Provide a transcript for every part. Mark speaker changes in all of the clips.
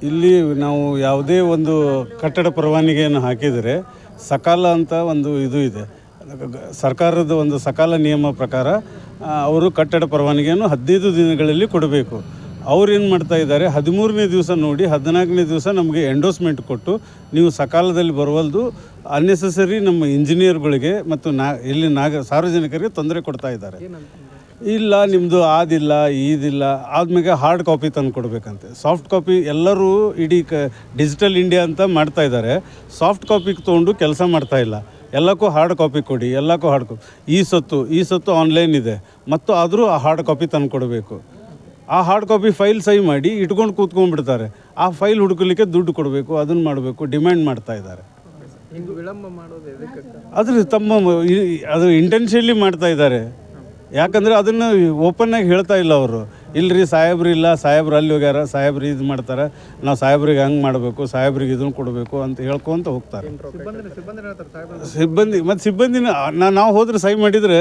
Speaker 1: ಇಲ್ಲಿ ನಾವು ಯಾವುದೇ ಒಂದು ಕಟ್ಟಡ ಪರವಾನಗಿಯನ್ನು ಹಾಕಿದರೆ ಸಕಾಲ ಅಂತ ಒಂದು ಇದು ಇದೆ. ಸರ್ಕಾರದ ಒಂದು ಸಕಾಲ ನಿಯಮ ಪ್ರಕಾರ ಅವರು ಕಟ್ಟಡ ಪರವಾನಗಿಯನ್ನು 15 ದಿನಗಳಲ್ಲಿ ಕೊಡಬೇಕು. ಅವ್ರೇನು ಮಾಡ್ತಾ ಇದ್ದಾರೆ, 13ನೇ ದಿವಸ ನೋಡಿ 14ನೇ ದಿವಸ ನಮಗೆ ಎಂಡೋಸ್ಮೆಂಟ್ ಕೊಟ್ಟು ನೀವು ಸಕಾಲದಲ್ಲಿ ಬರುವಲ್ದು ಅನ್ನೆಸೆಸರಿ ನಮ್ಮ ಇಂಜಿನಿಯರ್ಗಳಿಗೆ ಮತ್ತು ಇಲ್ಲಿ ಸಾರ್ವಜನಿಕರಿಗೆ ತೊಂದರೆ ಕೊಡ್ತಾ ಇದ್ದಾರೆ. ಇಲ್ಲ ನಿಮ್ಮದು ಆದಿಲ್ಲ ಈದಿಲ್ಲ ಆದ್ಮೇಲೆ ಹಾರ್ಡ್ ಕಾಪಿ ತಂದು ಕೊಡಬೇಕಂತೆ. ಸಾಫ್ಟ್ ಕಾಪಿ ಎಲ್ಲರೂ ಇಡೀ ಡಿಜಿಟಲ್ ಇಂಡಿಯಾ ಅಂತ ಮಾಡ್ತಾ ಇದ್ದಾರೆ. ಸಾಫ್ಟ್ ಕಾಪಿಗೆ ತೊಗೊಂಡು ಕೆಲಸ ಮಾಡ್ತಾ ಇಲ್ಲ. ಎಲ್ಲಕ್ಕೂ ಹಾರ್ಡ್ ಕಾಪಿ ಕೊಡಿ, ಎಲ್ಲಕ್ಕೂ ಹಾರ್ಡ್ ಕಾಪಿ. ಈ ಸೊತ್ತು ಆನ್ಲೈನ್ ಇದೆ ಮತ್ತು ಆದರೂ ಆ ಹಾರ್ಡ್ ಕಾಪಿ ತಂದು ಕೊಡಬೇಕು. ಆ ಹಾರ್ಡ್ ಕಾಪಿ ಫೈಲ್ ಸಹಿ ಮಾಡಿ ಇಟ್ಕೊಂಡು ಕೂತ್ಕೊಂಡ್ಬಿಡ್ತಾರೆ. ಆ ಫೈಲ್ ಹುಡುಕಲಿಕ್ಕೆ ದುಡ್ಡು ಕೊಡಬೇಕು, ಅದನ್ನು ಮಾಡಬೇಕು, ಡಿಮ್ಯಾಂಡ್ ಮಾಡ್ತಾ ಇದ್ದಾರೆ. ಅದು ಇಂಟೆನ್ಷನ್ಲಿ ಮಾಡ್ತಾ ಇದ್ದಾರೆ. ಯಾಕಂದರೆ ಅದನ್ನು ಓಪನ್ನಾಗಿ ಹೇಳ್ತಾ ಇಲ್ಲ ಅವರು. ಇಲ್ಲರಿ ಸಾಹೇಬ್ರು ಇಲ್ಲ, ಸಾಹೇಬ್ರು ಅಲ್ಲಿ ಹೋಗ್ಯಾರ, ಸಾಹೇಬ್ರು ಇದು ಮಾಡ್ತಾರೆ, ನಾವು ಸಾಹೇಬ್ರಿಗೆ ಹಂಗೆ ಮಾಡಬೇಕು, ಸಾಹೇಬ್ರಿಗೆ ಇದನ್ನು ಕೊಡಬೇಕು ಅಂತ ಹೇಳ್ಕೊತ ಹೋಗ್ತಾರೆ. ಸಿಬ್ಬಂದಿನ ನಾವು ಹೋದ್ರೆ ಸಹಿ ಮಾಡಿದರೆ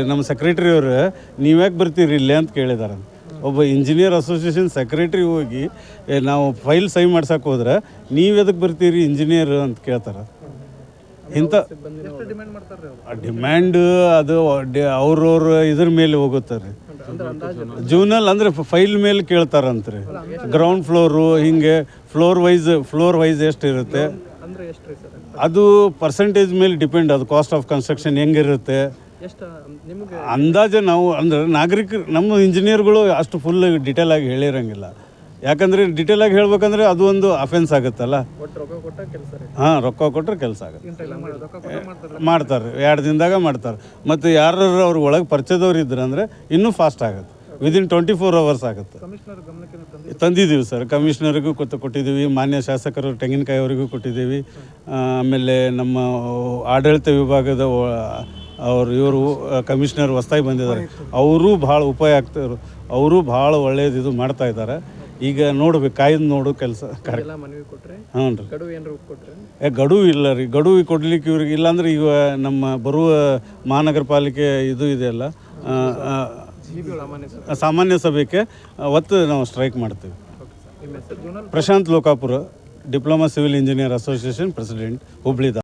Speaker 1: ನಮ್ಮ ಸೆಕ್ರೆಟ್ರಿಯವರು ನೀವ್ಯಾಕೆ ಬರ್ತೀರಿ ಇಲ್ಲೇ ಅಂತ ಕೇಳಿದಾರೆ. ಒಬ್ಬ ಇಂಜಿನಿಯರ್ ಅಸೋಸಿಯೇಷನ್ ಸೆಕ್ರೆಟ್ರಿ ಹೋಗಿ ನಾವು ಫೈಲ್ ಸಹಿ ಮಾಡ್ಸಕ್ಕೆ ಹೋದ್ರೆ ನೀವು ಎದಕ್ಕೆ ಬರ್ತೀರಿ ಇಂಜಿನಿಯರ್ ಅಂತ ಕೇಳ್ತಾರೆ. ಇಂಥ ಡಿಮ್ಯಾಂಡ್ ಅದು ಅವ್ರವ್ರ ಇದ್ರ ಮೇಲೆ ಹೋಗುತ್ತಾರೆ. ಜೂನಲ್ಲಿ ಅಂದರೆ ಫೈಲ್ ಮೇಲೆ ಕೇಳ್ತಾರಂತ್ರಿ. ಗ್ರೌಂಡ್ ಫ್ಲೋರು ಹಿಂಗೆ ಫ್ಲೋರ್ ವೈಸ್ ಎಷ್ಟು ಇರುತ್ತೆ ಅದು ಪರ್ಸೆಂಟೇಜ್ ಮೇಲೆ ಡಿಪೆಂಡ್. ಅದು ಕಾಸ್ಟ್ ಆಫ್ ಕನ್ಸ್ಟ್ರಕ್ಷನ್ ಹೆಂಗಿರುತ್ತೆ ಅಂದಾಜು ನಾವು ಅಂದರೆ ನಮ್ಮ ಇಂಜಿನಿಯರ್ಗಳು ಅಷ್ಟು ಫುಲ್ ಡೀಟೇಲಾಗಿ ಹೇಳಿರೋಂಗಿಲ್ಲ. ಯಾಕಂದರೆ ಡೀಟೇಲಾಗಿ ಹೇಳ್ಬೇಕಂದ್ರೆ ಅದು ಒಂದು ಅಫೆನ್ಸ್ ಆಗುತ್ತಲ್ಲ. ರೊಕ್ಕ ಕೊಟ್ಟರೆ ಕೆಲಸ ಆಗುತ್ತೆ. ಮಾಡ್ತಾರೆ 2 ದಿನದಾಗ ಮಾಡ್ತಾರೆ. ಮತ್ತು ಯಾರು ಅವ್ರ ಒಳಗೆ ಪರಿಚಯದವ್ರು ಇದ್ರೆ ಅಂದರೆ ಇನ್ನೂ ಫಾಸ್ಟ್ ಆಗುತ್ತೆ. ವಿದಿನ್ 24 hours ಆಗುತ್ತೆ. ತಂದಿದ್ದೀವಿ ಸರ್, ಕಮಿಷನರಿಗೂ ಕೊಟ್ಟಿದ್ದೀವಿ, ಮಾನ್ಯ ಶಾಸಕರು ತೆಂಗಿನಕಾಯಿ ಅವರಿಗೂ ಕೊಟ್ಟಿದ್ದೀವಿ. ಆಮೇಲೆ ನಮ್ಮ ಆಡಳಿತ ವಿಭಾಗದ ಇವರು ಕಮಿಷನರ್ ಹೊಸ್ದಾಗಿ ಬಂದಿದ್ದಾರೆ, ಅವರೂ ಭಾಳ ಉಪಾಯ ಆಗ್ತಾರೆ. ಅವರು ಭಾಳ ಒಳ್ಳೆಯದು ಇದು ಮಾಡ್ತಾ ಇದ್ದಾರೆ. ಈಗ ನೋಡ್ಬೇಕು, ಕಾಯ್ದು ನೋಡು ಕೆಲಸ. ಹ್ಞೂ ರೀ, ಗಡುವು ಇಲ್ಲ ರೀ. ಗಡುವು ಕೊಡ್ಲಿಕ್ಕೆ ಇವ್ರಿಗೆ ಇಲ್ಲಾಂದ್ರೆ ಈಗ ನಮ್ಮ ಬರುವ ಮಹಾನಗರ ಪಾಲಿಕೆ ಇದು ಇದೆಯಲ್ಲ ಸಾಮಾನ್ಯ ಸಭೆಗೆ ಒತ್ತು ನಾವು ಸ್ಟ್ರೈಕ್ ಮಾಡ್ತೀವಿ. Prashant Lokapur, diploma civil engineer association president, Hubli.